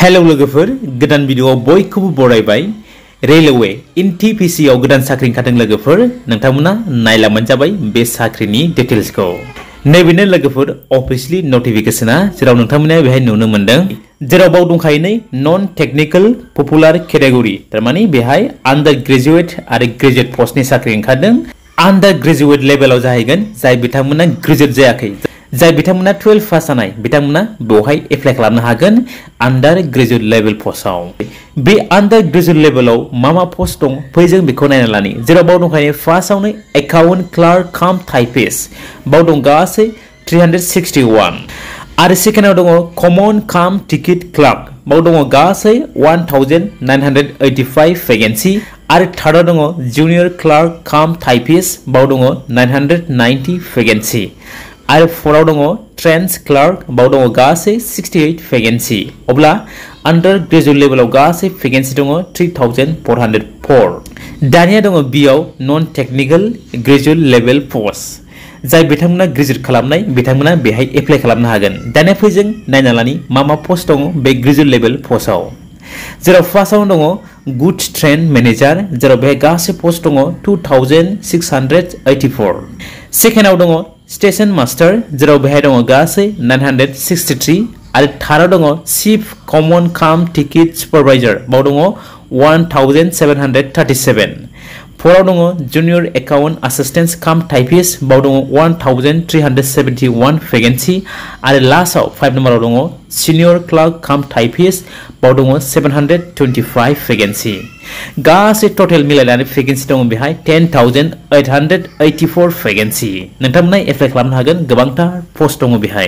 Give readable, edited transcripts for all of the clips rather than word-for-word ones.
hello लोगोफोर गोदान भिडियोआव बयखौबो बरायबाय railway NTPC आव गोदान साख्रि ओंखारदों लोगोफोर नोंथांमोना नायलांबानो जाबाय बे साख्रिनि डिटेल्सखौ नैबेनो लोगोफोर अफिशियली नोटिफिकेशना जेराव नोंथांमोना बेहाय नुनो मोनदों जेराव बाव दंखायो नै नन टेक्निकल पपुलार कैटेगरी तारमाने बेहाय अंडर ग्रेजुएट आरो ग्रेजुएट पोस्टनि साख्रि ओंखारदों अंडर ग्रेजुएट लेभेलाव जाहैगोन जाय बिथांमोना ग्रेजुएट जायाखै जाय बिथांमोना 12 पास जानाय बिथांमोना बेवहाय एप्लाइ खालामनो हागोन अंडर ग्रेजुएट लेभेल पोस्टआव बे अंडर ग्रेजुएट लेभेलाव मा पोस्ट दं फै जों बेखौ नायना लानि जेराव बाव दंखायो फार्स्टआवनो एकाउन्ट क्लार्क काम टाइपिस्ट बाव दं गासै 361 आरो सेकेन्डआव दङ कमन काम टिकेट क्लार्क बाव दङ गासै 1985 वैकेन्सी आरो थार्डआव दङ जूनियर क्लार्क काम टाइपिस्ट बाव दङ 990 वैकेन्सी आरो फोराव दङ ट्रेन्स क्लार्क बाव दङ गासै 68 वैकेन्सी अब्ला अंडर ग्रेजुएट लेभेलाव गासै वैकेन्सी दङ 3404 दानिया दङ बियाव none technical graduate level post जाय बिथांमोना ग्रेजुएट खालामनाय बिथांमोना बेहाय एप्लाइ खालामनो हागोन दानिया फै जों नायना लानि मा पोस्ट दङ बे ग्रेजुएट लेभेल पोस्टआव जेराव फार्स्टआवनो दङ गुड ट्रेन मैनेजर जेराव बेहाय गासै पोस्ट दङ 2684 सेकेन्डआव दङ स्टेशन मास्टर जेराव बेहाय दङ गासै 963 आरो थार्डआव दङ चीफ कमन काम टिकेट सुपरभाइजार बाव दङ 1737 फोराव दङ जूनियर एकाउंट असिस्टेंट काम टाइपिस्ट बाव दङ 1371 वैकेन्सी आरो लास्टआव 5 नम्बराव दङ सीनियर क्लार्क काम टाइपिस्ट बाव दङ 725 वैकेन्सी गासै टोटल मिलायनानै वैकेन्सी दङ बेहाय 10884 वैकेन्सी नोंथांमोना एप्लाइ खालामनो हागोन गोबांथार पोस्ट दङ बेहाय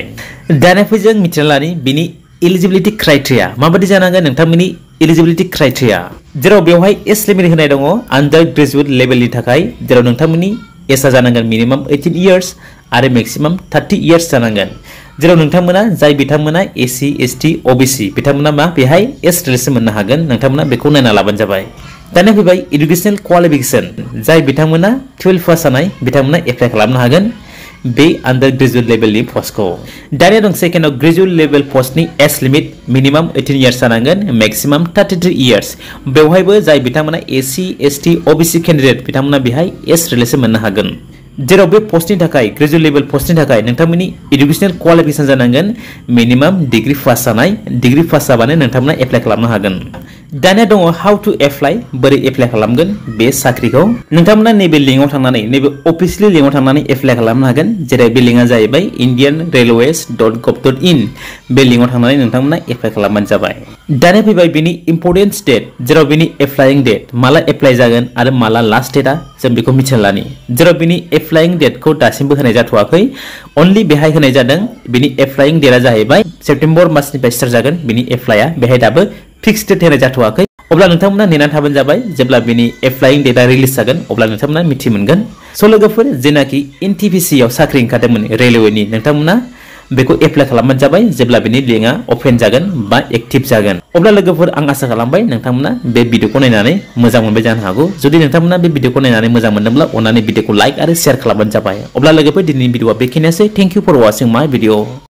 दानिया फै जों मिथिना लानि बिनि एलिजिबिलिटी क्राइटेरिया माबायदि जानांगोन नोंथांमोननि एलिजिबिलिटी क्राइटेरिया जेराव बेवहाय एज लिमिट होनाय दङ अंडर ग्रेजुएट लेभेलनि थाखाय जेराव नोंथांमोननि एजआ जानांगोन मिनिमाम 18 इयार्स आरो मैक्सिमाम 30 इयार्स जानांगोन जेराव नोंथांमोना जाय बिथांमोना एससी एसटी ओबीसी बिथांमोना मा बेहाय एज रिलेसन मोननो हागोन नोंथांमोना बेखौ नायना लाबानो जाबाय दानिया फैबाय एडुकेशनल क्वालिफिकेशन जाय बिथांमोना 12 पास जानाय बिथांमोना एप्लाइ खालामनो हागोन बे अंडर ग्रेजुएट लेभेलनि पोस्टखौ दानिया दं सेकेन्डआव ग्रेजुएट लेभेल पोस्टनि एज लिमिट मिनिमाम 18 इयार्स जानांगोन मैक्सिमाम 33 इयार्स बेवहायबो जाय बिथांमोना एससी एसटी ओबीसी कैंडिडेट बिथांमोना बेहाय एज रिलेसन मोननो हागोन जेराव बे पोस्टनि थाखाय ग्रेजुएट लेभेल पोस्टनि थाखाय नोंथांमोननि एडुकेशनल क्वालिफिकेशन जानांगोन मिनिमाम डिग्री पास जानाय डिग्री पास जाबानो नोंथांमोना एप्लाइ खालामनो हागोन दानिया दङ हाउ टू एप्लाइ बोरै एप्लाइ खालामगोन बे साख्रिखौ नोंथांमोना नैबे लिंकआव थांनानै नैबे अफिशियली लिंकआव थांनानै एप्लाइ खालामनो हागोन जेरै बे लिंकआ जाहैबाय indianrailways.gov.in बे लिंकआव थांनानै नोंथांमोना एप्लाइ खालामबानो जाबाय दानिया फैबाय बिनि इम्पोर्टेन्ट डेट जेराव बिनि एप्लाइंग डेट माला एप्लाइ जागोन आरो माला लास्ट डेटआ जों बेखौ मिथिना लानि जेराव बिनि एप्लाइंग डेटखौ दासिमबो होनाय जाथ'वाखै अनलि बेहाय होनाय जादों बिनि एप्लाइंग डेटआ जाहैबाय सेप्टेम्बर मासनिफ्राय स्टार्ट जागोन बिनि एप्लाइआ बेहाय दाबो फिक्स डेट होनाय जाथ'वाखै अब्ला नोंथांमोना नेनानै थाबानो जाबाय जेब्ला बिनि एप्लाइंग डेटआ रिलिज जागोन अब्ला नोंथांमोना मिथि मोनगोन स' लोगोफोर जेनाखि एनटीपीसी आव साख्रि ओंखारदोंमोन रेलवेनि नोंथांमोना बेखौ एप्लाइ खालामबानो जाबाय जेब्ला बिनि लिंकआ ओपन जागोन बा एक्टिभ जागोन अब्ला लोगोफोर आं आसा खालामबाय नोंथांमोना बे भिडिअखौ नायनानै मोजां मोनबाय जानो हागौ जुदि नोंथांमोना बे भिडिअखौ नायनानै मोजां मोनदोंब्ला अन्नानै भिडिअखौ लाइक आरो शेयार खालामबानो जाबाय अब्ला लोगोफोर दिनैनि भिडिअआ बेखिनियासै thank you for वाचिं my video